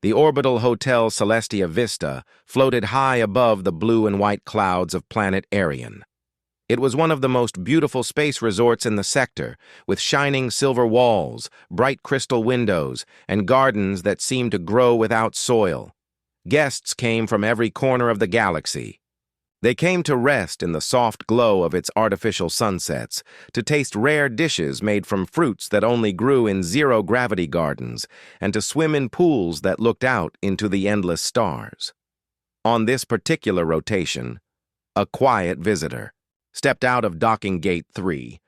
The orbital Hotel Celestia Vista floated high above the blue and white clouds of planet Arian. It was one of the most beautiful space resorts in the sector, with shining silver walls, bright crystal windows, and gardens that seemed to grow without soil. Guests came from every corner of the galaxy. They came to rest in the soft glow of its artificial sunsets, to taste rare dishes made from fruits that only grew in zero-gravity gardens, and to swim in pools that looked out into the endless stars. On this particular rotation, a quiet visitor stepped out of docking gate 3.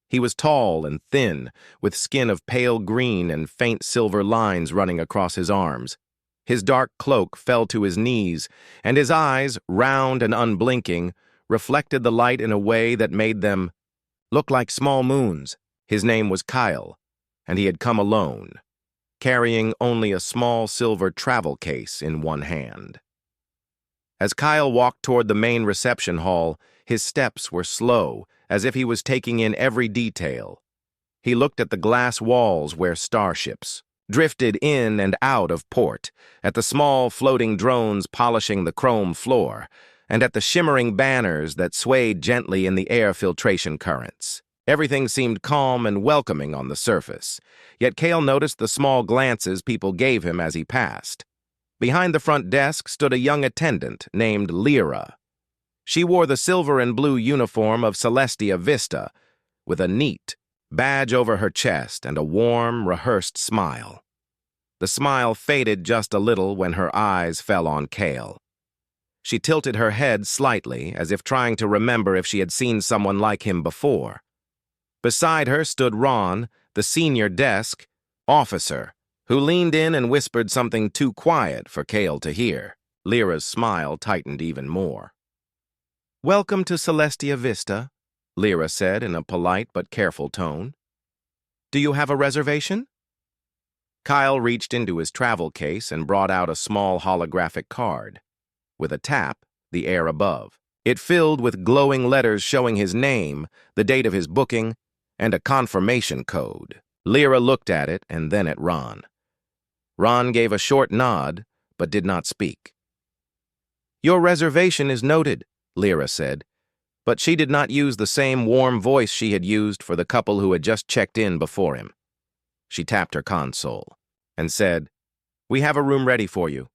He was tall and thin, with skin of pale green and faint silver lines running across his arms. His dark cloak fell to his knees, and his eyes, round and unblinking, reflected the light in a way that made them look like small moons. His name was Kyle, and he had come alone, carrying only a small silver travel case in one hand. As Kyle walked toward the main reception hall, his steps were slow, as if he was taking in every detail. He looked at the glass walls where starships drifted in and out of port, at the small floating drones polishing the chrome floor, and at the shimmering banners that swayed gently in the air filtration currents. Everything seemed calm and welcoming on the surface, yet Kale noticed the small glances people gave him as he passed. Behind the front desk stood a young attendant named Lyra. She wore the silver and blue uniform of Celestia Vista, with a neat badge over her chest and a warm, rehearsed smile. The smile faded just a little when her eyes fell on Kale. She tilted her head slightly, as if trying to remember if she had seen someone like him before. Beside her stood Ron, the senior desk officer, who leaned in and whispered something too quiet for Kale to hear. Lyra's smile tightened even more. "Welcome to Celestia Vista," Lyra said in a polite but careful tone. "Do you have a reservation?" Kyle reached into his travel case and brought out a small holographic card. With a tap, the air above. It filled with glowing letters showing his name, the date of his booking, and a confirmation code. Lyra looked at it and then at Ron. Ron gave a short nod, but did not speak. "Your reservation is noted," Lyra said, but she did not use the same warm voice she had used for the couple who had just checked in before him. She tapped her console and said, "We have a room ready for you."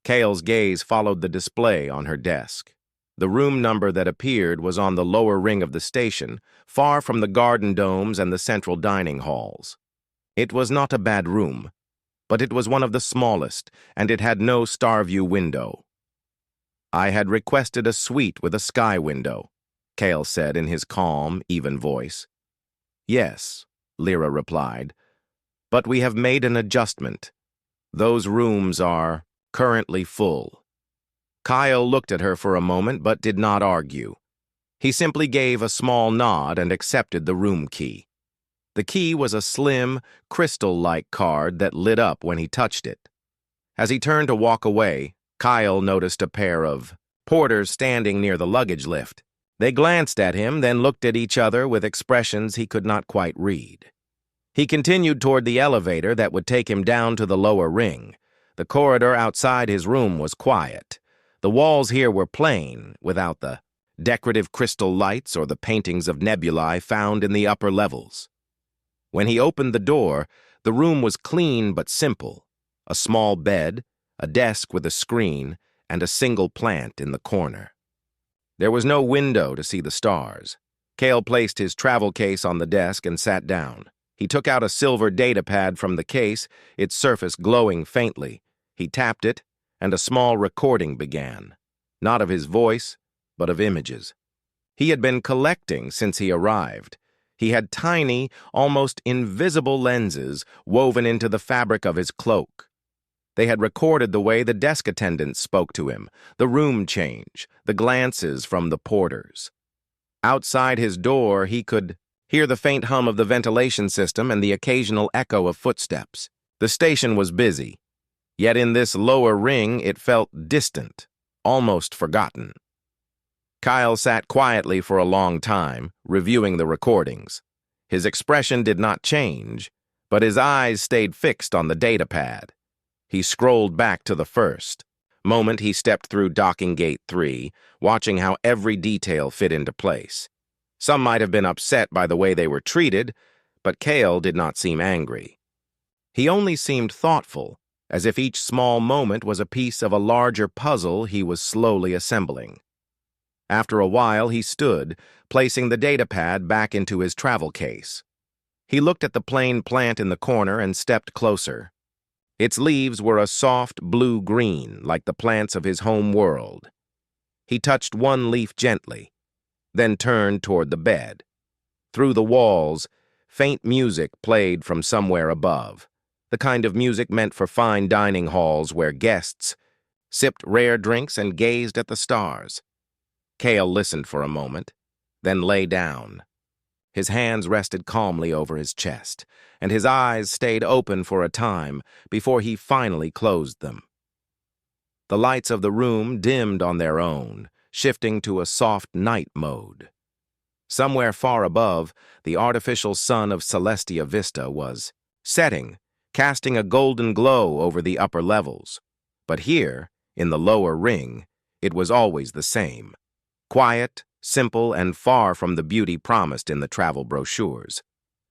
Kale's gaze followed the display on her desk. The room number that appeared was on the lower ring of the station, far from the garden domes and the central dining halls. It was not a bad room, but it was one of the smallest, and it had no star-view window. "I had requested a suite with a sky window," Kale said in his calm, even voice. "Yes," Lyra replied, "but we have made an adjustment. Those rooms are currently full." Kyle looked at her for a moment but did not argue. He simply gave a small nod and accepted the room key. The key was a slim, crystal-like card that lit up when he touched it. As he turned to walk away, Kyle noticed a pair of porters standing near the luggage lift. They glanced at him, then looked at each other with expressions he could not quite read. He continued toward the elevator that would take him down to the lower ring. The corridor outside his room was quiet. The walls here were plain, without the decorative crystal lights or the paintings of nebulae found in the upper levels. When he opened the door, the room was clean but simple. A small bed, a desk with a screen, and a single plant in the corner. There was no window to see the stars. Kale placed his travel case on the desk and sat down. He took out a silver data pad from the case, its surface glowing faintly. He tapped it, and a small recording began, not of his voice, but of images. He had been collecting since he arrived. He had tiny, almost invisible lenses woven into the fabric of his cloak. They had recorded the way the desk attendants spoke to him, the room change, the glances from the porters. Outside his door, he could hear the faint hum of the ventilation system and the occasional echo of footsteps. The station was busy, yet in this lower ring it felt distant, almost forgotten. Kyle sat quietly for a long time, reviewing the recordings. His expression did not change, but his eyes stayed fixed on the data pad. He scrolled back to the first moment he stepped through docking gate 3, watching how every detail fit into place. Some might have been upset by the way they were treated, but Kale did not seem angry. He only seemed thoughtful, as if each small moment was a piece of a larger puzzle he was slowly assembling. After a while, he stood, placing the datapad back into his travel case. He looked at the plain plant in the corner and stepped closer. Its leaves were a soft blue-green, like the plants of his home world. He touched one leaf gently, then turned toward the bed. Through the walls, faint music played from somewhere above, the kind of music meant for fine dining halls where guests sipped rare drinks and gazed at the stars. Kale listened for a moment, then lay down. His hands rested calmly over his chest, and his eyes stayed open for a time before he finally closed them. The lights of the room dimmed on their own, shifting to a soft night mode. Somewhere far above, the artificial sun of Celestia Vista was setting, casting a golden glow over the upper levels. But here, in the lower ring, it was always the same. Quiet, simple, and far from the beauty promised in the travel brochures.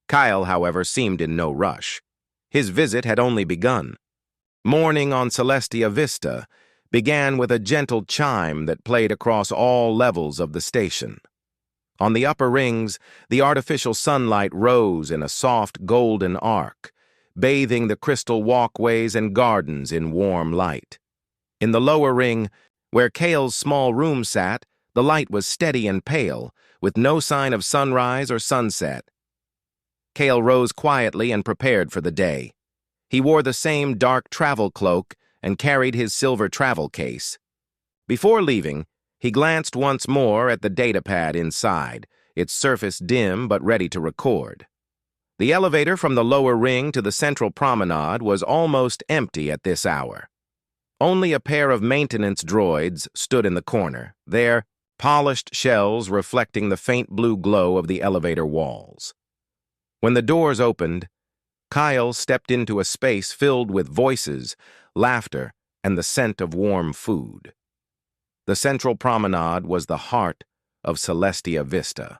Kyle, however, seemed in no rush. His visit had only begun. Morning on Celestia Vista began with a gentle chime that played across all levels of the station. On the upper rings, the artificial sunlight rose in a soft golden arc, bathing the crystal walkways and gardens in warm light. In the lower ring, where Kale's small room sat, the light was steady and pale, with no sign of sunrise or sunset. Kale rose quietly and prepared for the day. He wore the same dark travel cloak and carried his silver travel case. Before leaving, he glanced once more at the datapad inside, its surface dim but ready to record. The elevator from the lower ring to the central promenade was almost empty at this hour. Only a pair of maintenance droids stood in the corner, their polished shells reflecting the faint blue glow of the elevator walls. When the doors opened, Kyle stepped into a space filled with voices, laughter, and the scent of warm food. The central promenade was the heart of Celestia Vista.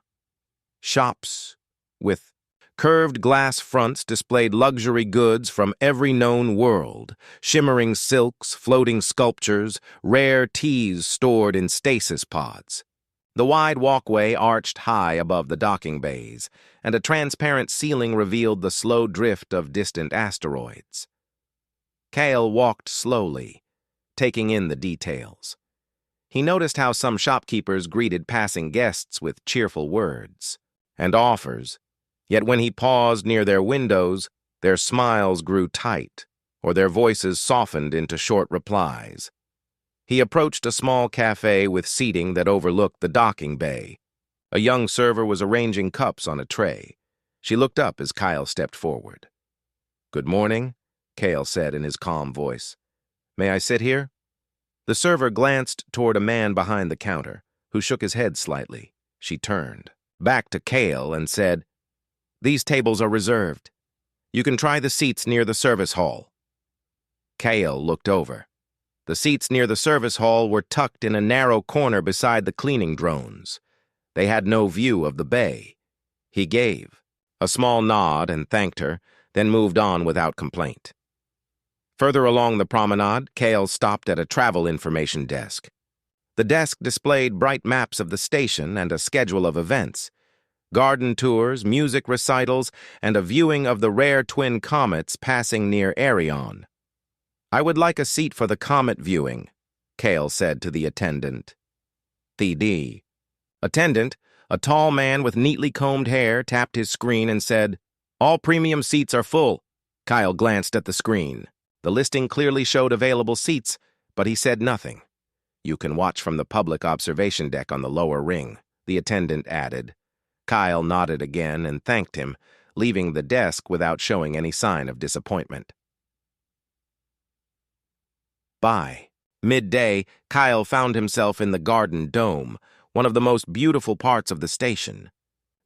Shops with curved glass fronts displayed luxury goods from every known world, shimmering silks, floating sculptures, rare teas stored in stasis pods. The wide walkway arched high above the docking bays, and a transparent ceiling revealed the slow drift of distant asteroids. Kale walked slowly, taking in the details. He noticed how some shopkeepers greeted passing guests with cheerful words and offers, yet when he paused near their windows, their smiles grew tight, or their voices softened into short replies. He approached a small cafe with seating that overlooked the docking bay. A young server was arranging cups on a tray. She looked up as Kyle stepped forward. "Good morning," Kale said in his calm voice. "May I sit here?" The server glanced toward a man behind the counter, who shook his head slightly. She turned back to Kale and said, "These tables are reserved. You can try the seats near the service hall." Kale looked over. The seats near the service hall were tucked in a narrow corner beside the cleaning drones. They had no view of the bay. He gave a small nod and thanked her, then moved on without complaint. Further along the promenade, Kale stopped at a travel information desk. The desk displayed bright maps of the station and a schedule of events, garden tours, music recitals, and a viewing of the rare twin comets passing near Arion. "I would like a seat for the comet viewing," Kale said to the attendant. "TD." Attendant, a tall man with neatly combed hair, tapped his screen and said, "All premium seats are full." Kyle glanced at the screen. The listing clearly showed available seats, but he said nothing. "You can watch from the public observation deck on the lower ring," the attendant added. Kyle nodded again and thanked him, leaving the desk without showing any sign of disappointment. By midday, Kyle found himself in the Garden Dome, one of the most beautiful parts of the station.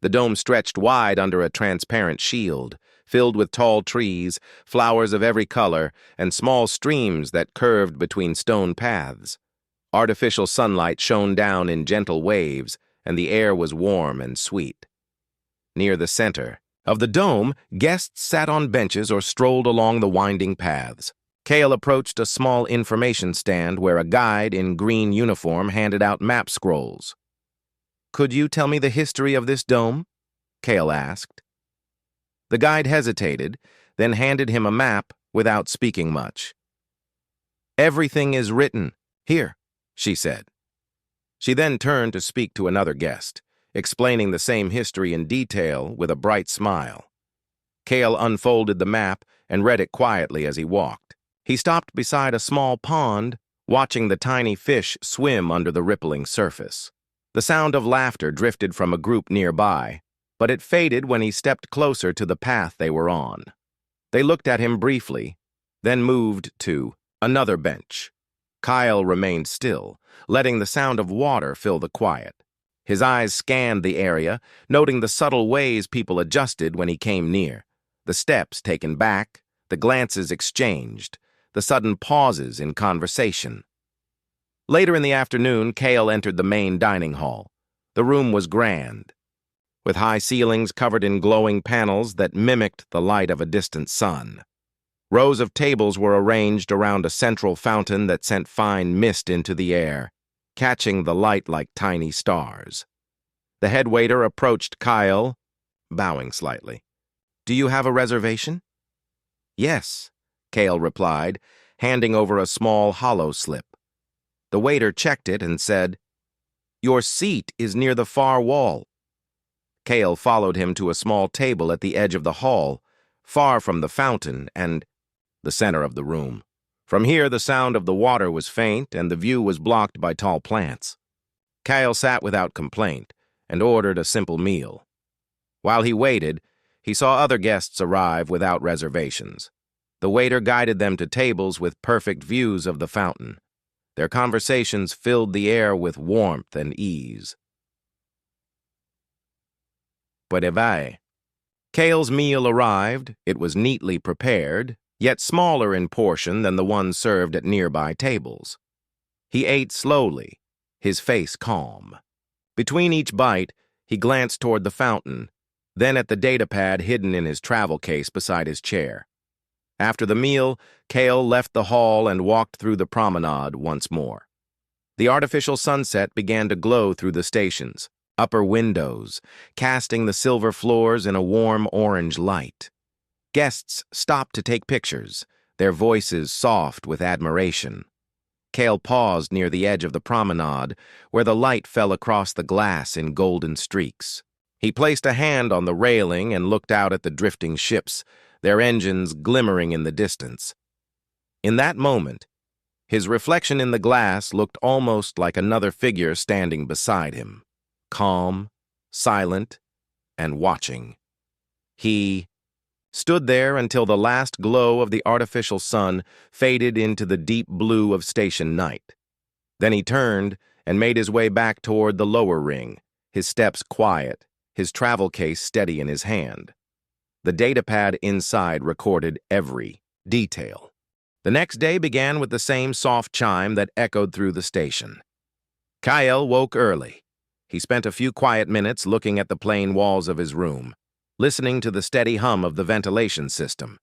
The dome stretched wide under a transparent shield, filled with tall trees, flowers of every color, and small streams that curved between stone paths. Artificial sunlight shone down in gentle waves, and the air was warm and sweet. Near the center of the dome, guests sat on benches or strolled along the winding paths. Cale approached a small information stand where a guide in green uniform handed out map scrolls. "Could you tell me the history of this dome?" Cale asked. The guide hesitated, then handed him a map without speaking much. "Everything is written here," she said. She then turned to speak to another guest, explaining the same history in detail with a bright smile. Cale unfolded the map and read it quietly as he walked. He stopped beside a small pond, watching the tiny fish swim under the rippling surface. The sound of laughter drifted from a group nearby, but it faded when he stepped closer to the path they were on. They looked at him briefly, then moved to another bench. Kyle remained still, letting the sound of water fill the quiet. His eyes scanned the area, noting the subtle ways people adjusted when he came near. The steps taken back, the glances exchanged, the sudden pauses in conversation. Later in the afternoon, Cale entered the main dining hall. The room was grand, with high ceilings covered in glowing panels that mimicked the light of a distant sun. Rows of tables were arranged around a central fountain that sent fine mist into the air, catching the light like tiny stars. The head waiter approached Kyle, bowing slightly. "Do you have a reservation?" "Yes," Cale replied, handing over a small hollow slip. The waiter checked it and said, "Your seat is near the far wall." Cale followed him to a small table at the edge of the hall, far from the fountain and the center of the room. From here, the sound of the water was faint and the view was blocked by tall plants. Kyle sat without complaint and ordered a simple meal. While he waited, he saw other guests arrive without reservations. The waiter guided them to tables with perfect views of the fountain. Their conversations filled the air with warmth and ease. Puede. Cale's meal arrived. It was neatly prepared, yet smaller in portion than the one served at nearby tables. He ate slowly, his face calm. Between each bite, he glanced toward the fountain, then at the datapad hidden in his travel case beside his chair. After the meal, Cale left the hall and walked through the promenade once more. The artificial sunset began to glow through the station's upper windows, casting the silver floors in a warm orange light. Guests stopped to take pictures, their voices soft with admiration. Cale paused near the edge of the promenade, where the light fell across the glass in golden streaks. He placed a hand on the railing and looked out at the drifting ships, their engines glimmering in the distance. In that moment, his reflection in the glass looked almost like another figure standing beside him, calm, silent, and watching. He stood there until the last glow of the artificial sun faded into the deep blue of station night. Then he turned and made his way back toward the lower ring, his steps quiet, his travel case steady in his hand. The datapad inside recorded every detail. The next day began with the same soft chime that echoed through the station. Kyle woke early. He spent a few quiet minutes looking at the plain walls of his room, listening to the steady hum of the ventilation system.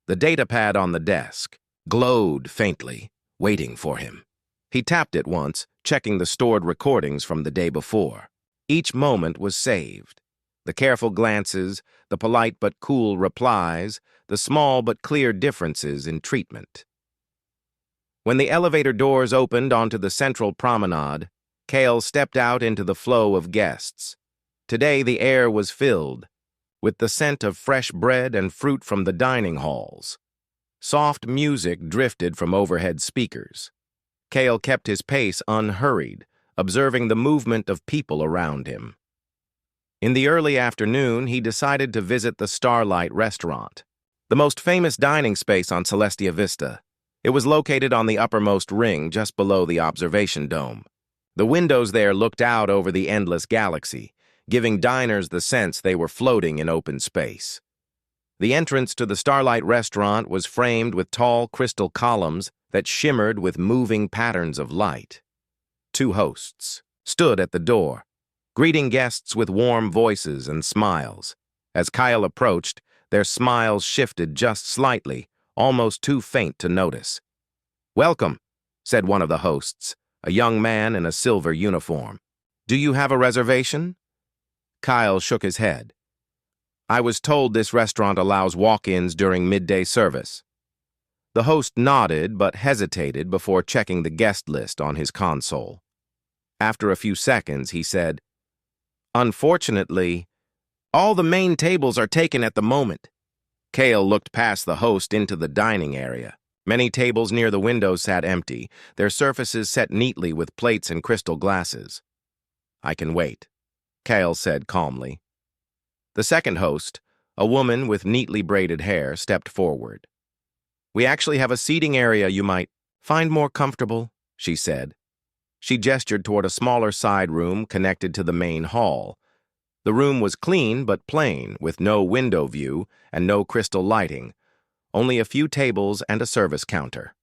The datapad on the desk glowed faintly, waiting for him. He tapped it once, checking the stored recordings from the day before. Each moment was saved. The careful glances, the polite but cool replies, the small but clear differences in treatment. When the elevator doors opened onto the central promenade, Cale stepped out into the flow of guests. Today the air was filled with the scent of fresh bread and fruit from the dining halls. Soft music drifted from overhead speakers. Cale kept his pace unhurried, observing the movement of people around him. In the early afternoon, he decided to visit the Starlight restaurant, the most famous dining space on Celestia Vista. It was located on the uppermost ring just below the observation dome. The windows there looked out over the endless galaxy, giving diners the sense they were floating in open space. The entrance to the Starlight restaurant was framed with tall crystal columns that shimmered with moving patterns of light. Two hosts stood at the door, greeting guests with warm voices and smiles. As Kyle approached, their smiles shifted just slightly, almost too faint to notice. "Welcome," said one of the hosts, a young man in a silver uniform. "Do you have a reservation?" Kyle shook his head. "I was told this restaurant allows walk-ins during midday service." The host nodded but hesitated before checking the guest list on his console. After a few seconds, he said, "Unfortunately, all the main tables are taken at the moment." Kale looked past the host into the dining area. Many tables near the windows sat empty, their surfaces set neatly with plates and crystal glasses. "I can wait," Kale said calmly. The second host, a woman with neatly braided hair, stepped forward. "We actually have a seating area you might find more comfortable," she said. She gestured toward a smaller side room connected to the main hall. The room was clean but plain, with no window view and no crystal lighting, only a few tables and a service counter.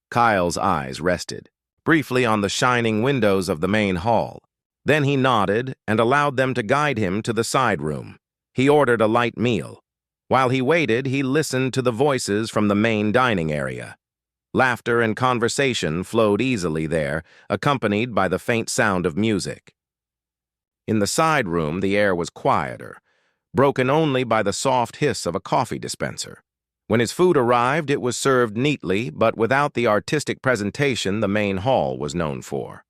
Kyle's eyes rested briefly on the shining windows of the main hall. Then he nodded and allowed them to guide him to the side room. He ordered a light meal. While he waited, he listened to the voices from the main dining area. Laughter and conversation flowed easily there, accompanied by the faint sound of music. In the side room, the air was quieter, broken only by the soft hiss of a coffee dispenser. When his food arrived, it was served neatly, but without the artistic presentation the main hall was known for.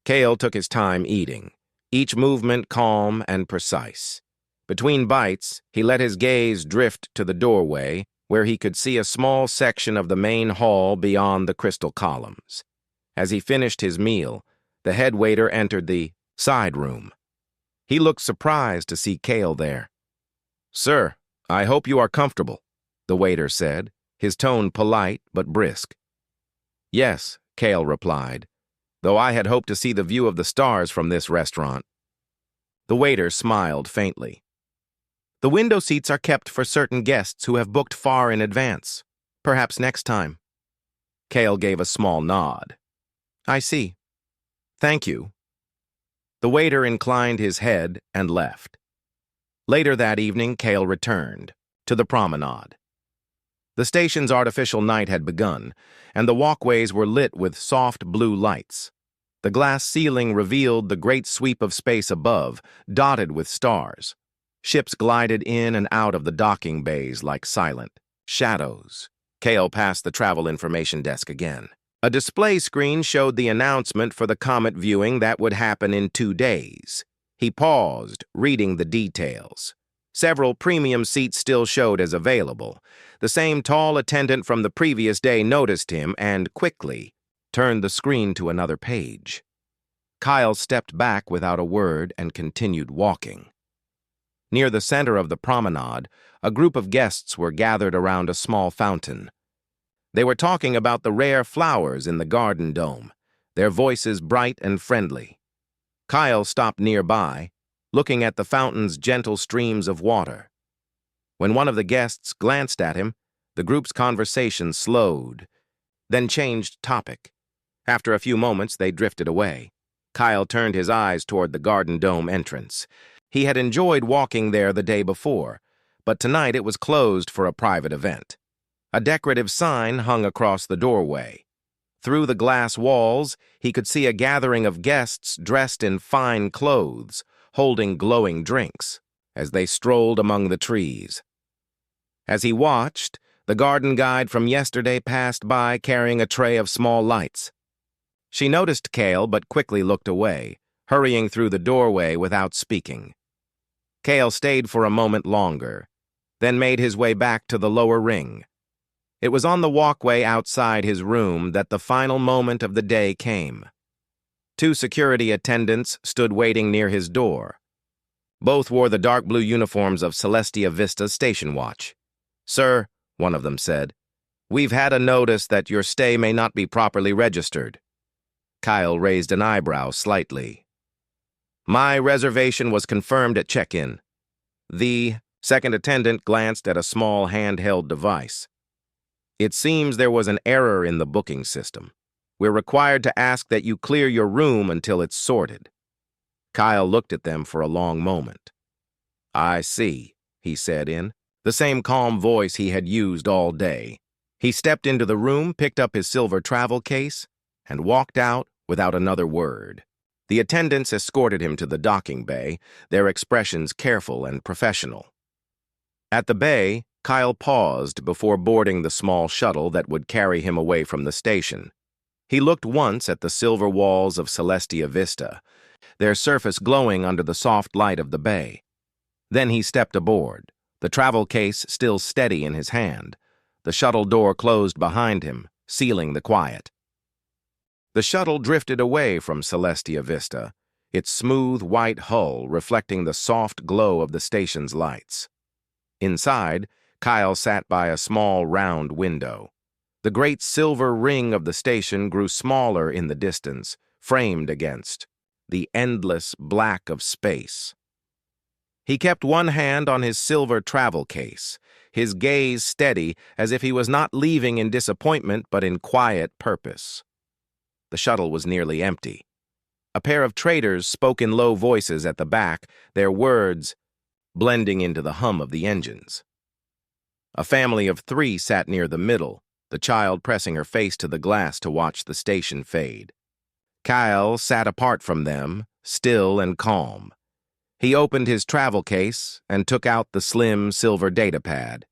Kale took his time eating, each movement calm and precise. Between bites, he let his gaze drift to the doorway, where he could see a small section of the main hall beyond the crystal columns. As he finished his meal, the head waiter entered the side room. He looked surprised to see Kale there. "Sir, I hope you are comfortable," the waiter said, his tone polite but brisk. "Yes," Kale replied, "though I had hoped to see the view of the stars from this restaurant." The waiter smiled faintly. "The window seats are kept for certain guests who have booked far in advance. Perhaps next time." Kale gave a small nod. "I see. Thank you." The waiter inclined his head and left. Later that evening, Kale returned to the promenade. The station's artificial night had begun, and the walkways were lit with soft blue lights. The glass ceiling revealed the great sweep of space above, dotted with stars. Ships glided in and out of the docking bays like silent shadows. Kale passed the travel information desk again. A display screen showed the announcement for the comet viewing that would happen in 2 days. He paused, reading the details. Several premium seats still showed as available. The same tall attendant from the previous day noticed him and quickly turned the screen to another page. Kyle stepped back without a word and continued walking. Near the center of the promenade, a group of guests were gathered around a small fountain. They were talking about the rare flowers in the garden dome, their voices bright and friendly. Kyle stopped nearby, looking at the fountain's gentle streams of water. When one of the guests glanced at him, the group's conversation slowed, then changed topic. After a few moments, they drifted away. Kyle turned his eyes toward the garden dome entrance. He had enjoyed walking there the day before, but tonight it was closed for a private event. A decorative sign hung across the doorway. Through the glass walls, he could see a gathering of guests dressed in fine clothes, holding glowing drinks, as they strolled among the trees. As he watched, the garden guide from yesterday passed by carrying a tray of small lights. She noticed Kale but quickly looked away, hurrying through the doorway without speaking. Kale stayed for a moment longer, then made his way back to the lower ring. It was on the walkway outside his room that the final moment of the day came. 2 security attendants stood waiting near his door. Both wore the dark blue uniforms of Celestia Vista Station Watch. "Sir," one of them said, "we've had a notice that your stay may not be properly registered." Kyle raised an eyebrow slightly. "My reservation was confirmed at check-in." The Second attendant glanced at a small handheld device. It seems there was an error in the booking system. We're required to ask that you clear your room until it's sorted. Kyle looked at them for a long moment. I see, he said in the same calm voice he had used all day. He stepped into the room, picked up his silver travel case, and walked out without another word. The attendants escorted him to the docking bay, their expressions careful and professional. At the bay, Kyle paused before boarding the small shuttle that would carry him away from the station. He looked once at the silver walls of Celestia Vista, their surface glowing under the soft light of the bay. Then he stepped aboard, the travel case still steady in his hand. The shuttle door closed behind him, sealing the quiet. The shuttle drifted away from Celestia Vista, its smooth white hull reflecting the soft glow of the station's lights. Inside, Kyle sat by a small round window. The great silver ring of the station grew smaller in the distance, framed against the endless black of space. He kept one hand on his silver travel case, his gaze steady as if he was not leaving in disappointment but in quiet purpose. The shuttle was nearly empty. A pair of traders spoke in low voices at the back, their words blending into the hum of the engines. A family of 3 sat near the middle, the child pressing her face to the glass to watch the station fade. Kyle sat apart from them, still and calm. He opened his travel case and took out the slim silver datapad.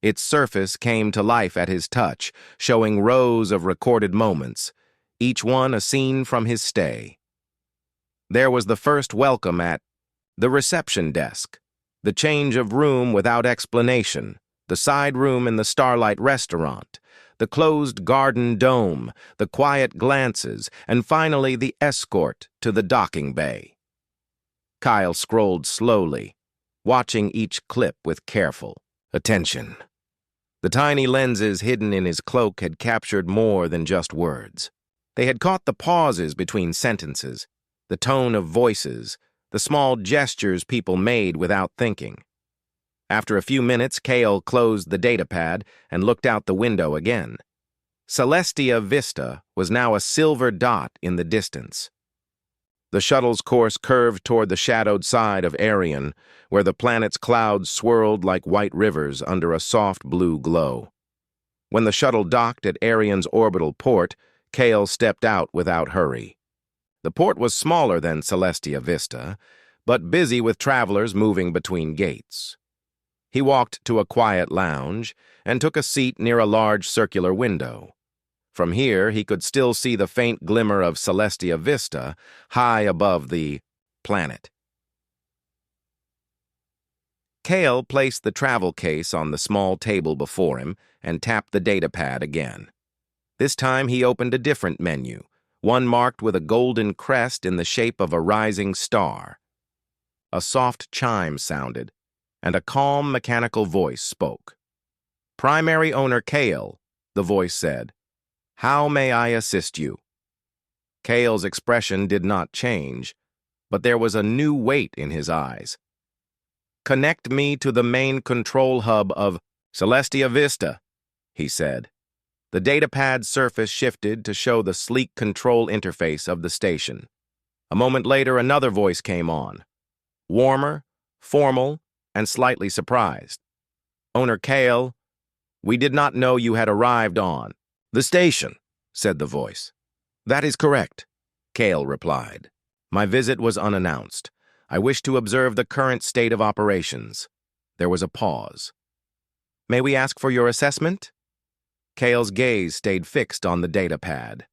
Its surface came to life at his touch, showing rows of recorded moments, each one a scene from his stay. There was the first welcome at the reception desk, the change of room without explanation, the side room in the Starlight restaurant, the closed garden dome, the quiet glances, and finally the escort to the docking bay. Kyle scrolled slowly, watching each clip with careful attention. The tiny lenses hidden in his cloak had captured more than just words. They had caught the pauses between sentences, the tone of voices, the small gestures people made without thinking. After a few minutes, Kale closed the datapad and looked out the window again. Celestia Vista was now a silver dot in the distance. The shuttle's course curved toward the shadowed side of Arion, where the planet's clouds swirled like white rivers under a soft blue glow. When the shuttle docked at Arion's orbital port, Kale stepped out without hurry. The port was smaller than Celestia Vista, but busy with travelers moving between gates. He walked to a quiet lounge and took a seat near a large circular window. From here, he could still see the faint glimmer of Celestia Vista high above the planet. Kale placed the travel case on the small table before him and tapped the datapad again. This time he opened a different menu, one marked with a golden crest in the shape of a rising star. A soft chime sounded, and a calm mechanical voice spoke. "Primary owner Kale," the voice said. "How may I assist you?" Kale's expression did not change, but there was a new weight in his eyes. "Connect me to the main control hub of Celestia Vista," he said. The datapad surface shifted to show the sleek control interface of the station. A moment later, another voice came on, warmer, formal, and slightly surprised. "Owner Kale, we did not know you had arrived on the station," said the voice. "That is correct," Kale replied. "My visit was unannounced. I wish to observe the current state of operations." There was a pause. "May we ask for your assessment?" Kale's gaze stayed fixed on the datapad.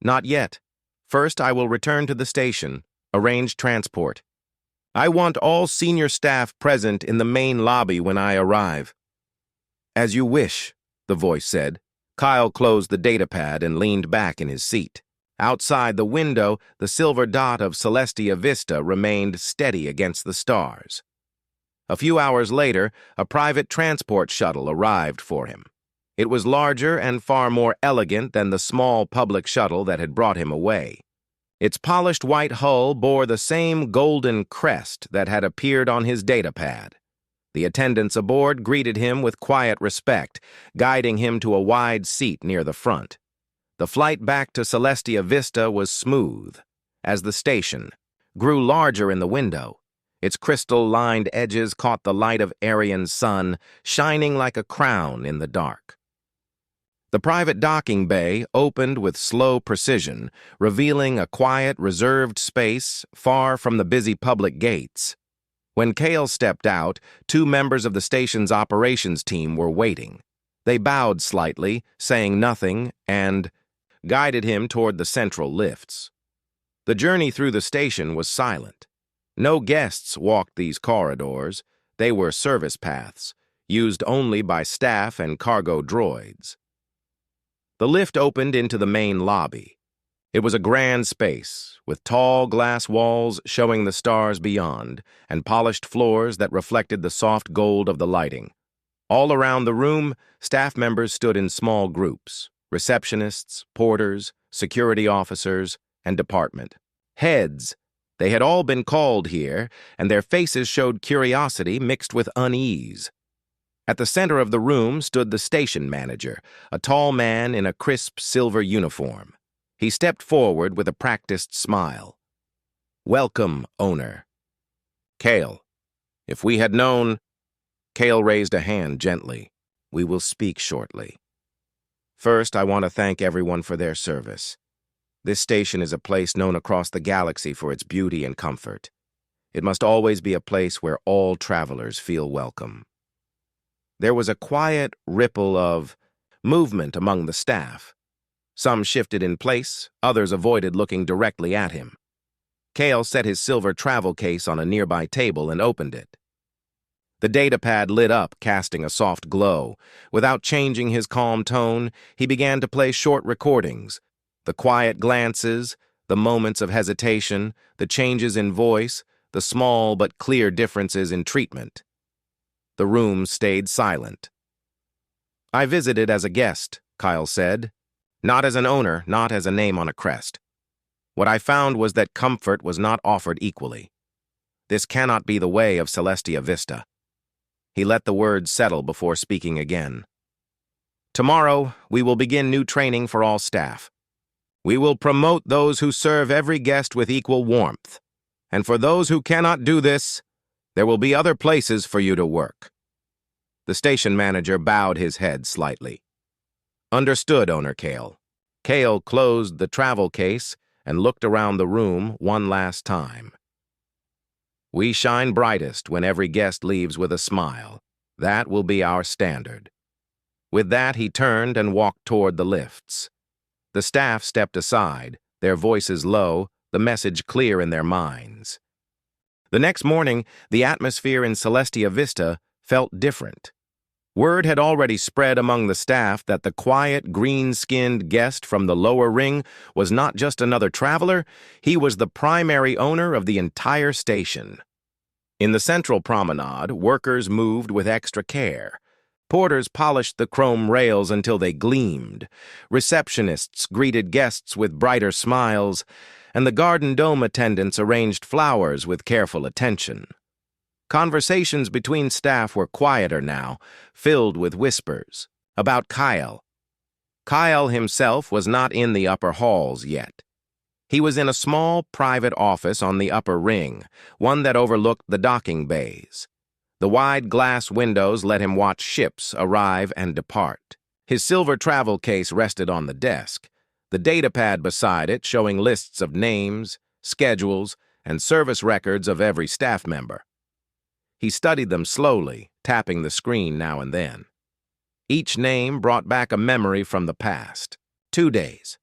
"Not yet. First, I will return to the station, arrange transport. I want all senior staff present in the main lobby when I arrive." "As you wish," the voice said. Kyle closed the datapad and leaned back in his seat. Outside the window, the silver dot of Celestia Vista remained steady against the stars. A few hours later, a private transport shuttle arrived for him. It was larger and far more elegant than the small public shuttle that had brought him away. Its polished white hull bore the same golden crest that had appeared on his datapad. The attendants aboard greeted him with quiet respect, guiding him to a wide seat near the front. The flight back to Celestia Vista was smooth, as the station grew larger in the window. Its crystal-lined edges caught the light of Aryan's sun, shining like a crown in the dark. The private docking bay opened with slow precision, revealing a quiet, reserved space far from the busy public gates. When Kale stepped out, 2 members of the station's operations team were waiting. They bowed slightly, saying nothing, and guided him toward the central lifts. The journey through the station was silent. No guests walked these corridors. They were service paths, used only by staff and cargo droids. The lift opened into the main lobby. It was a grand space, with tall glass walls showing the stars beyond, and polished floors that reflected the soft gold of the lighting. All around the room, staff members stood in small groups: receptionists, porters, security officers, and department heads. They had all been called here, and their faces showed curiosity mixed with unease. At the center of the room stood the station manager, a tall man in a crisp silver uniform. He stepped forward with a practiced smile. "Welcome, owner." "Kale, if we had known—" Kale raised a hand gently. "We will speak shortly. First, I want to thank everyone for their service. This station is a place known across the galaxy for its beauty and comfort. It must always be a place where all travelers feel welcome." There was a quiet ripple of movement among the staff. Some shifted in place, others avoided looking directly at him. Kale set his silver travel case on a nearby table and opened it. The datapad lit up, casting a soft glow. Without changing his calm tone, he began to play short recordings. The quiet glances, the moments of hesitation, the changes in voice, the small but clear differences in treatment. The room stayed silent. "I visited as a guest," Kyle said. "Not as an owner, not as a name on a crest. What I found was that comfort was not offered equally. This cannot be the way of Celestia Vista." He let the words settle before speaking again. "Tomorrow, we will begin new training for all staff. We will promote those who serve every guest with equal warmth. And for those who cannot do this, there will be other places for you to work." The station manager bowed his head slightly. "Understood, Owner Kale." Kale closed the travel case and looked around the room one last time. "We shine brightest when every guest leaves with a smile. That will be our standard." With that, he turned and walked toward the lifts. The staff stepped aside, their voices low, the message clear in their minds. The next morning, the atmosphere in Celestia Vista felt different. Word had already spread among the staff that the quiet, green-skinned guest from the lower ring was not just another traveler, he was the primary owner of the entire station. In the central promenade, workers moved with extra care. Porters polished the chrome rails until they gleamed. Receptionists greeted guests with brighter smiles, and the garden dome attendants arranged flowers with careful attention. Conversations between staff were quieter now, filled with whispers about Kyle. Kyle himself was not in the upper halls yet. He was in a small private office on the upper ring, one that overlooked the docking bays. The wide glass windows let him watch ships arrive and depart. His silver travel case rested on the desk, the datapad beside it showing lists of names, schedules, and service records of every staff member. He studied them slowly, tapping the screen now and then. Each name brought back a memory from the past. 2 days.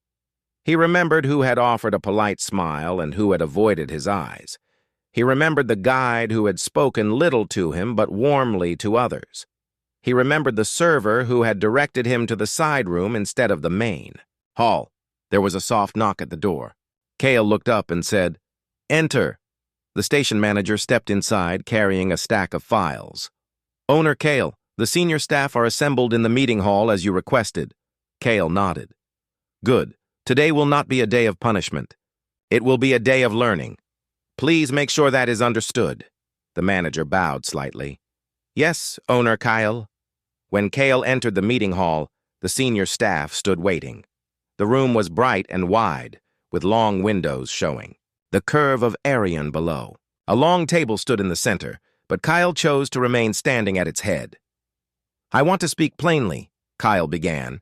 He remembered who had offered a polite smile and who had avoided his eyes. He remembered the guide who had spoken little to him but warmly to others. He remembered the server who had directed him to the side room instead of the main hall. There was a soft knock at the door. Kale looked up and said, "Enter." The station manager stepped inside, carrying a stack of files. "Owner Kale, the senior staff are assembled in the meeting hall as you requested." Kale nodded. "Good. Today will not be a day of punishment. It will be a day of learning. Please make sure that is understood." The manager bowed slightly. Yes, Owner Kyle. When Kale entered the meeting hall, the senior staff stood waiting. The room was bright and wide, with long windows showing the curve of Arion below. A long table stood in the center, but Kyle chose to remain standing at its head. I want to speak plainly, Kyle began.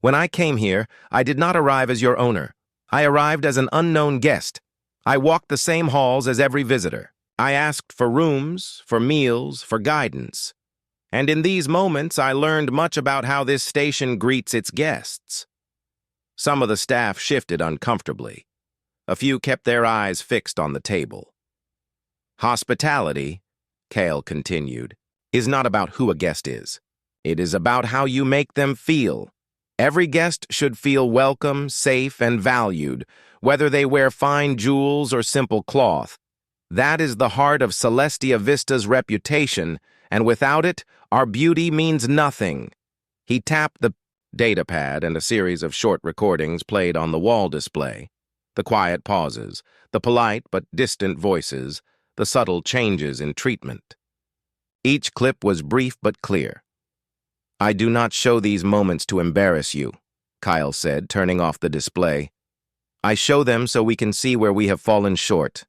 When I came here, I did not arrive as your owner. I arrived as an unknown guest. I walked the same halls as every visitor. I asked for rooms, for meals, for guidance. And in these moments, I learned much about how this station greets its guests. Some of the staff shifted uncomfortably. A few kept their eyes fixed on the table. Hospitality, Kale continued, is not about who a guest is. It is about how you make them feel. Every guest should feel welcome, safe, and valued, whether they wear fine jewels or simple cloth. That is the heart of Celestia Vista's reputation, and without it, our beauty means nothing. He tapped the datapad, and a series of short recordings played on the wall display. The quiet pauses, the polite but distant voices, the subtle changes in treatment. Each clip was brief but clear. I do not show these moments to embarrass you, Kyle said, turning off the display. I show them so we can see where we have fallen short.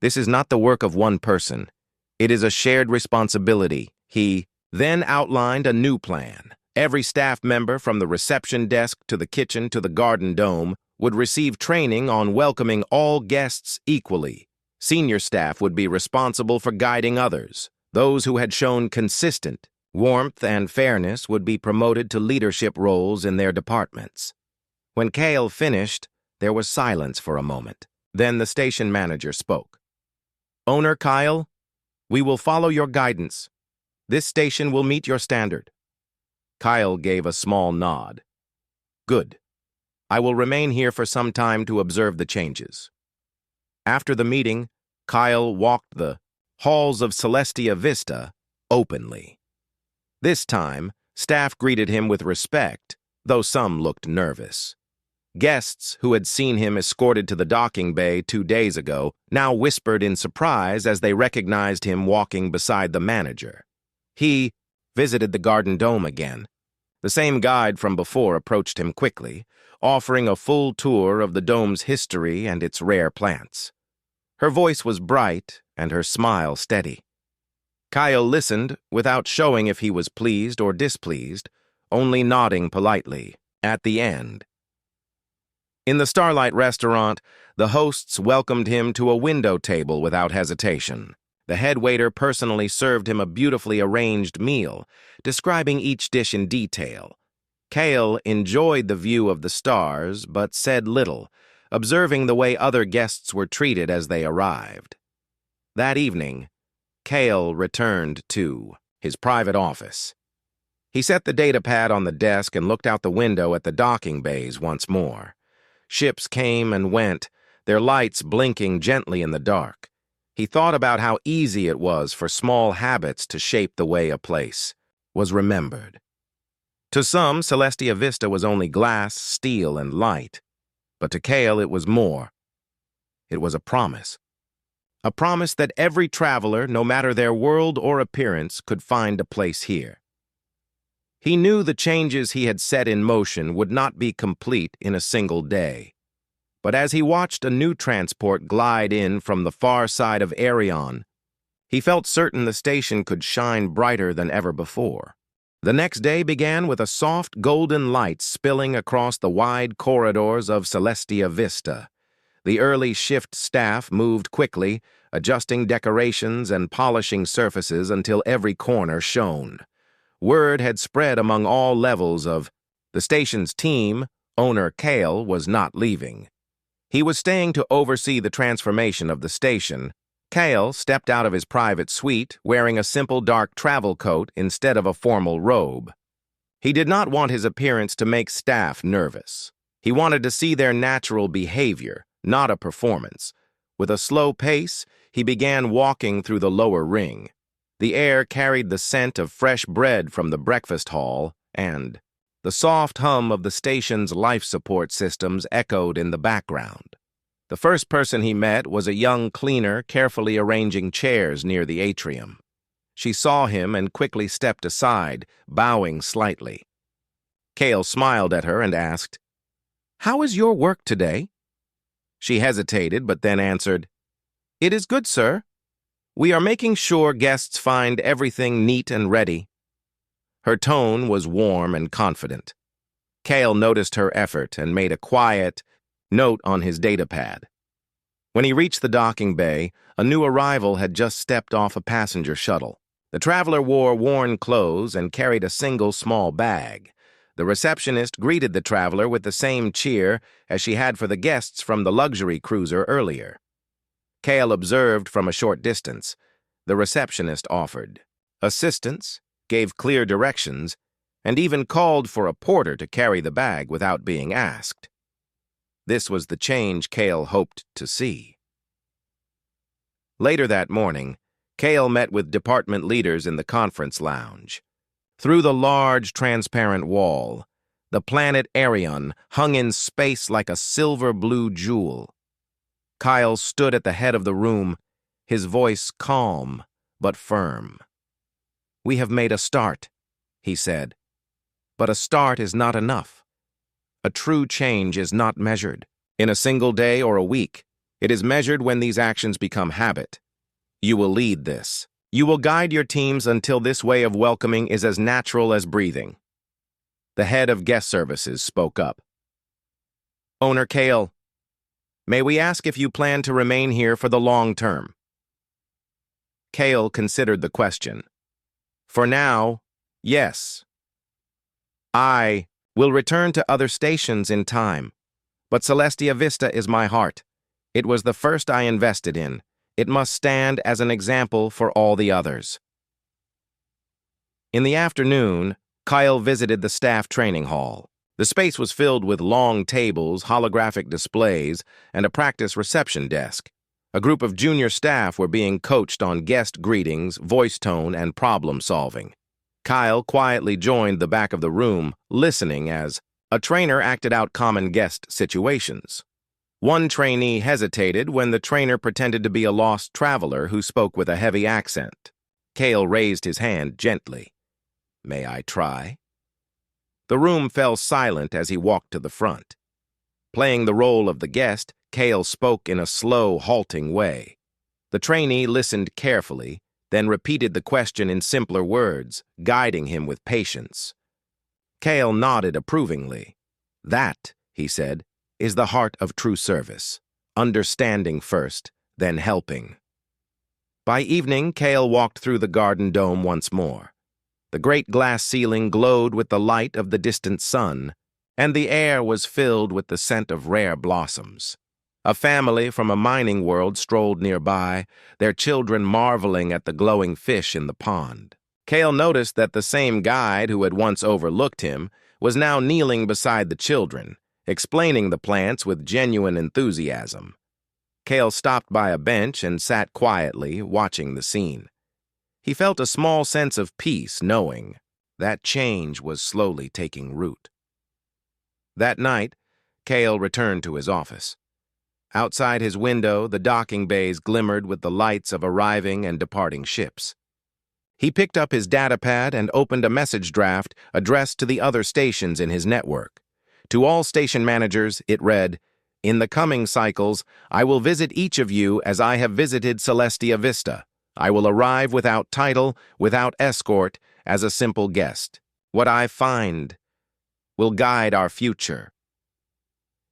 This is not the work of one person. It is a shared responsibility. He then outlined a new plan. Every staff member, from the reception desk to the kitchen to the garden dome, would receive training on welcoming all guests equally. Senior staff would be responsible for guiding others. Those who had shown consistent warmth and fairness would be promoted to leadership roles in their departments. When Kale finished, there was silence for a moment. Then the station manager spoke. Owner Kyle, we will follow your guidance. This station will meet your standard. Kyle gave a small nod. Good. I will remain here for some time to observe the changes. After the meeting, Kyle walked the halls of Celestia Vista openly. This time, staff greeted him with respect, though some looked nervous. Guests who had seen him escorted to the docking bay 2 days ago now whispered in surprise as they recognized him walking beside the manager. He visited the garden dome again. The same guide from before approached him quickly, offering a full tour of the dome's history and its rare plants. Her voice was bright and her smile steady. Kyle listened without showing if he was pleased or displeased, only nodding politely. At the end, in the Starlight restaurant, the hosts welcomed him to a window table without hesitation. The head waiter personally served him a beautifully arranged meal, describing each dish in detail. Kale enjoyed the view of the stars, but said little, observing the way other guests were treated as they arrived. That evening, Kale returned to his private office. He set the datapad on the desk and looked out the window at the docking bays once more. Ships came and went, their lights blinking gently in the dark. He thought about how easy it was for small habits to shape the way a place was remembered. To some, Celestia Vista was only glass, steel, and light. But to Kale, it was more. It was a promise. A promise that every traveler, no matter their world or appearance, could find a place here. He knew the changes he had set in motion would not be complete in a single day. But as he watched a new transport glide in from the far side of Arion, he felt certain the station could shine brighter than ever before. The next day began with a soft golden light spilling across the wide corridors of Celestia Vista. The early shift staff moved quickly, adjusting decorations and polishing surfaces until every corner shone. Word had spread among all levels of the station's team. Owner Kale was not leaving. He was staying to oversee the transformation of the station. Kale stepped out of his private suite wearing a simple dark travel coat instead of a formal robe. He did not want his appearance to make staff nervous. He wanted to see their natural behavior, not a performance. With a slow pace, he began walking through the lower ring. The air carried the scent of fresh bread from the breakfast hall, and the soft hum of the station's life support systems echoed in the background. The first person he met was a young cleaner carefully arranging chairs near the atrium. She saw him and quickly stepped aside, bowing slightly. Cale smiled at her and asked, "How is your work today?" She hesitated, but then answered, "It is good, sir. We are making sure guests find everything neat and ready." Her tone was warm and confident. Cale noticed her effort and made a quiet note on his datapad. When he reached the docking bay, a new arrival had just stepped off a passenger shuttle. The traveler wore worn clothes and carried a single small bag. The receptionist greeted the traveler with the same cheer as she had for the guests from the luxury cruiser earlier. Cale observed from a short distance. The receptionist offered assistance, gave clear directions, and even called for a porter to carry the bag without being asked. This was the change Cale hoped to see. Later that morning, Cale met with department leaders in the conference lounge. Through the large, transparent wall, the planet Arion hung in space like a silver-blue jewel. Kyle stood at the head of the room, his voice calm but firm. "We have made a start," he said. "But a start is not enough. A true change is not measured in a single day or a week. It is measured when these actions become habit. You will lead this. You will guide your teams until this way of welcoming is as natural as breathing." The head of guest services spoke up. "Owner Cale, may we ask if you plan to remain here for the long term?" Cale considered the question. "For now, yes. I will return to other stations in time, but Celestia Vista is my heart. It was the first I invested in. It must stand as an example for all the others." In the afternoon, Kyle visited the staff training hall. The space was filled with long tables, holographic displays, and a practice reception desk. A group of junior staff were being coached on guest greetings, voice tone, and problem solving. Kyle quietly joined the back of the room, listening as a trainer acted out common guest situations. One trainee hesitated when the trainer pretended to be a lost traveler who spoke with a heavy accent. Cale raised his hand gently. "May I try?" The room fell silent as he walked to the front. Playing the role of the guest, Cale spoke in a slow, halting way. The trainee listened carefully, then repeated the question in simpler words, guiding him with patience. Cale nodded approvingly. "That," he said, "is the heart of true service. Understanding first, then helping." By evening, Cale walked through the garden dome once more. The great glass ceiling glowed with the light of the distant sun, and the air was filled with the scent of rare blossoms. A family from a mining world strolled nearby, their children marveling at the glowing fish in the pond. Cale noticed that the same guide who had once overlooked him was now kneeling beside the children, explaining the plants with genuine enthusiasm. Cale stopped by a bench and sat quietly, watching the scene. He felt a small sense of peace knowing that change was slowly taking root. That night, Cale returned to his office. Outside his window, the docking bays glimmered with the lights of arriving and departing ships. He picked up his datapad and opened a message draft addressed to the other stations in his network. To all station managers, it read, "In the coming cycles, I will visit each of you as I have visited Celestia Vista. I will arrive without title, without escort, as a simple guest. What I find will guide our future."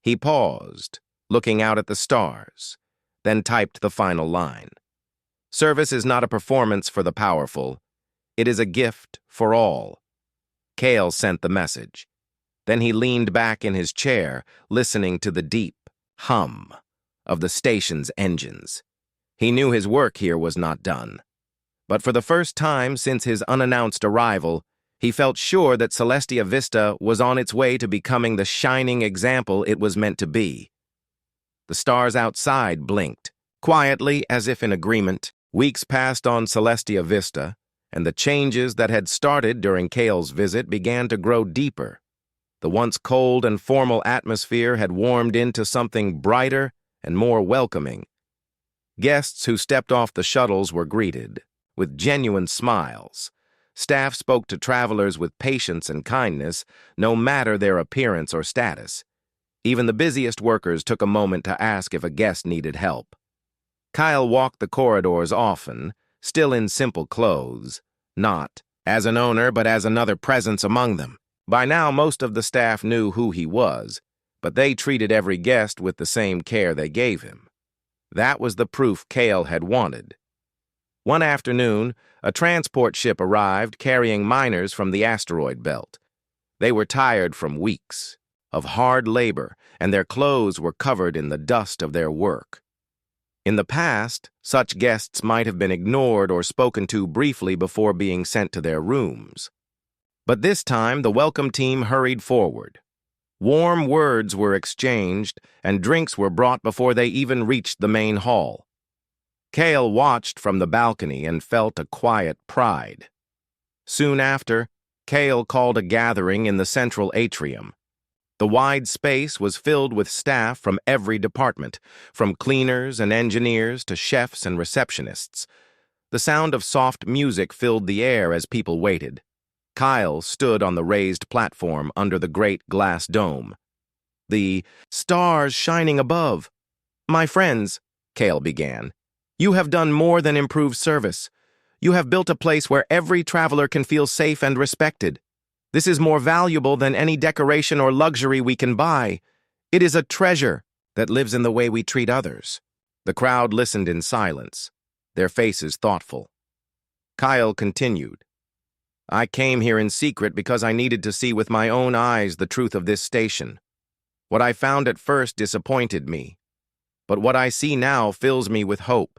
He paused, looking out at the stars, then typed the final line. "Service is not a performance for the powerful. It is a gift for all." Cale sent the message. Then he leaned back in his chair, listening to the deep hum of the station's engines. He knew his work here was not done. But for the first time since his unannounced arrival, he felt sure that Celestia Vista was on its way to becoming the shining example it was meant to be. The stars outside blinked, quietly as if in agreement. Weeks passed on Celestia Vista, and the changes that had started during Cale's visit began to grow deeper. The once cold and formal atmosphere had warmed into something brighter and more welcoming. Guests who stepped off the shuttles were greeted. with genuine smiles. Staff spoke to travelers with patience and kindness, no matter their appearance or status. Even the busiest workers took a moment to ask if a guest needed help. Kyle walked the corridors often, still in simple clothes, not as an owner but as another presence among them. By now, most of the staff knew who he was, but they treated every guest with the same care they gave him. That was the proof Kale had wanted. One afternoon, a transport ship arrived carrying miners from the asteroid belt. They were tired from weeks of hard labor, and their clothes were covered in the dust of their work. In the past, such guests might have been ignored or spoken to briefly before being sent to their rooms. But this time, the welcome team hurried forward. Warm words were exchanged, and drinks were brought before they even reached the main hall. Kale watched from the balcony and felt a quiet pride. Soon after, Kale called a gathering in the central atrium. The wide space was filled with staff from every department, from cleaners and engineers to chefs and receptionists. The sound of soft music filled the air as people waited. Kyle stood on the raised platform under the great glass dome. "The stars shining above. My friends," Kale began, "you have done more than improve service. You have built a place where every traveler can feel safe and respected. This is more valuable than any decoration or luxury we can buy. It is a treasure that lives in the way we treat others." The crowd listened in silence, their faces thoughtful. Kyle continued, "I came here in secret because I needed to see with my own eyes the truth of this station. What I found at first disappointed me, but what I see now fills me with hope.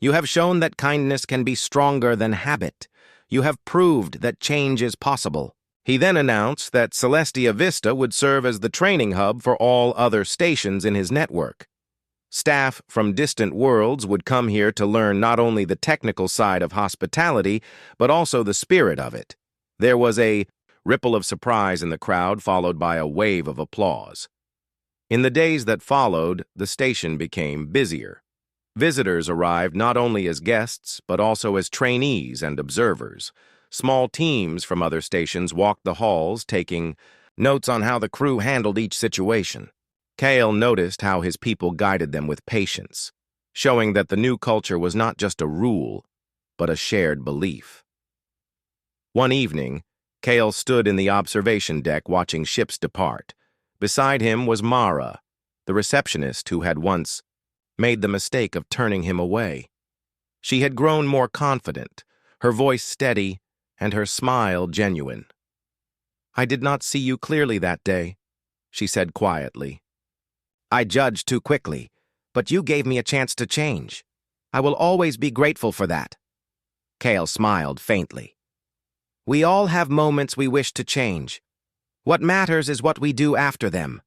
You have shown that kindness can be stronger than habit. You have proved that change is possible." He then announced that Celestia Vista would serve as the training hub for all other stations in his network. Staff from distant worlds would come here to learn not only the technical side of hospitality, but also the spirit of it. There was a ripple of surprise in the crowd, followed by a wave of applause. In the days that followed, the station became busier. Visitors arrived not only as guests, but also as trainees and observers. Small teams from other stations walked the halls, taking notes on how the crew handled each situation. Kale noticed how his people guided them with patience, showing that the new culture was not just a rule, but a shared belief. One evening, Kale stood in the observation deck watching ships depart. Beside him was Mara, the receptionist who had once made the mistake of turning him away. She had grown more confident, her voice steady, and her smile genuine. "I did not see you clearly that day," she said quietly. "I judged too quickly, but you gave me a chance to change. I will always be grateful for that." Kale smiled faintly. "We all have moments we wish to change. What matters is what we do after them.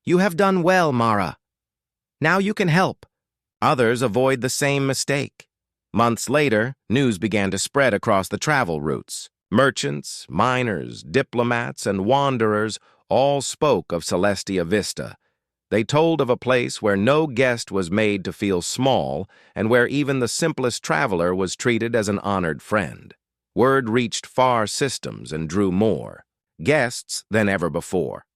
You have done well, Mara. Now you can help others avoid the same mistake." Months later, news began to spread across the travel routes. Merchants, miners, diplomats, and wanderers all spoke of Celestia Vista. They told of a place where no guest was made to feel small and where even the simplest traveler was treated as an honored friend. Word reached far systems and drew more guests than ever before.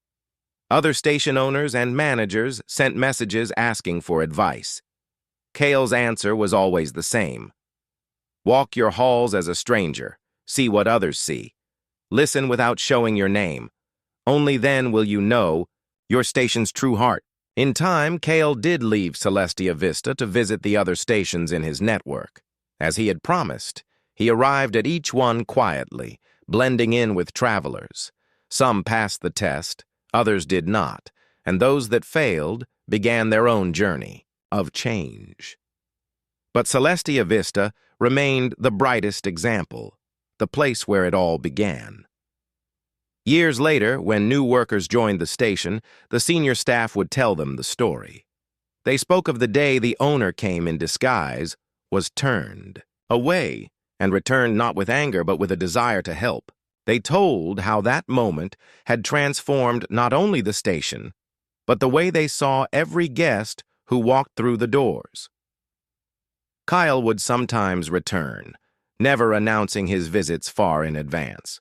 Other station owners and managers sent messages asking for advice. Kale's answer was always the same. Walk your halls as a stranger. See what others see. Listen without showing your name. Only then will you know your station's true heart. In time, Kale did leave Celestia Vista to visit the other stations in his network. As he had promised, he arrived at each one quietly, blending in with travelers. Some passed the test, others did not, and those that failed began their own journey of change. But Celestia Vista remained the brightest example, the place where it all began. Years later, when new workers joined the station, the senior staff would tell them the story. They spoke of the day the owner came in disguise, was turned away, and returned not with anger but with a desire to help. They told how that moment had transformed not only the station, but the way they saw every guest who walked through the doors. Kyle would sometimes return, never announcing his visits far in advance.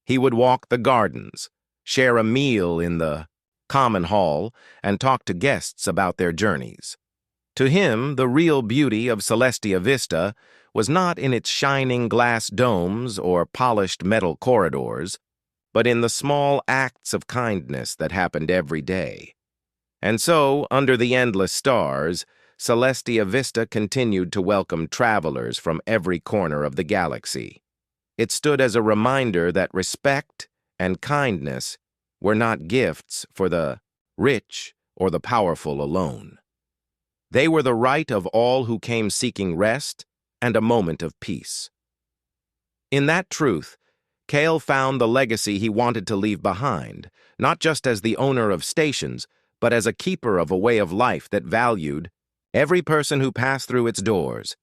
He would walk the gardens, share a meal in the common hall, and talk to guests about their journeys. To him, the real beauty of Celestia Vista was not in its shining glass domes or polished metal corridors, but in the small acts of kindness that happened every day. And so, under the endless stars, Celestia Vista continued to welcome travelers from every corner of the galaxy. It stood as a reminder that respect and kindness were not gifts for the rich or the powerful alone. They were the right of all who came seeking rest and a moment of peace. In that truth, Kale found the legacy he wanted to leave behind, not just as the owner of stations, but as a keeper of a way of life that valued every person who passed through its doors,